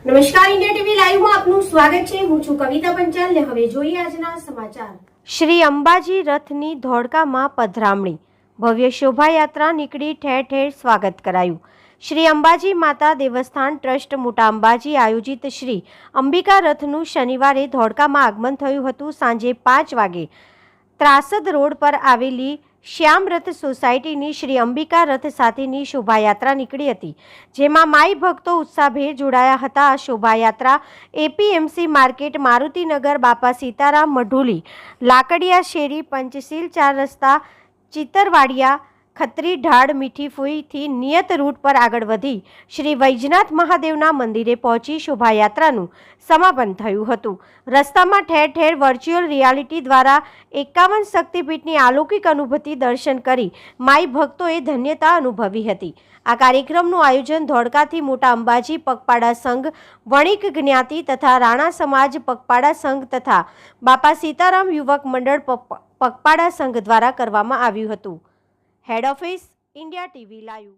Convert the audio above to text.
નમસ્કાર, India TV લાઈવમાં આપનું સ્વાગત છે। હું છું કવિતા પંચાલ ને હવે જોઈએ આજના સમાચાર। શ્રી અંબાજી રથની ધોળકામાં પધરામણી, ભવ્ય શોભાયાત્રા નીકળી, ઠેર ઠેર સ્વાગત કરાયું। શ્રી અંબાજી માતા દેવસ્થાન ટ્રસ્ટ મોટા અંબાજી આયોજિત શ્રી અંબિકા રથનું શનિવારે ધોળકામાં આગમન થયું હતું। સાંજે 5 વાગે ત્રાસદ રોડ પર આવેલી શ્યામરથ સોસાયટીની શ્રી અંબિકા રથ સાથેની શોભાયાત્રા નીકળી હતી, જેમાં માઈ ભક્તો ઉત્સાહભેર જોડાયા હતા। આ શોભાયાત્રા એપીએમસી માર્કેટ, મારુતિનગર, બાપા સીતારામ મઢુલી, લાકડિયા શેરી, પંચશીલ 4 રસ્તા, ચિતરવાડિયા, ખત્રી ઢાળ, મીઠી ફૂઈથી નિયત રૂટ પર આગળ વધી શ્રી વૈજનાથ મહાદેવના મંદિરે પહોંચી શોભાયાત્રાનું સમાપન થયું હતું। રસ્તામાં ઠેર ઠેર વર્ચ્યુઅલ રિયાલિટી દ્વારા 51 શક્તિપીઠની અલૌકિક અનુભૂતિ દર્શન કરી માઈ ભક્તોએ ધન્યતા અનુભવી હતી। આ કાર્યક્રમનું આયોજન ધોળકાથી મોટા અંબાજી પગપાળા સંઘ, વણિક જ્ઞાતિ તથા રાણા સમાજ પગપાળા સંઘ તથા બાપા સીતારામ યુવક મંડળ પગપાળા સંઘ દ્વારા કરવામાં આવ્યું હતું। Head office, India TV live.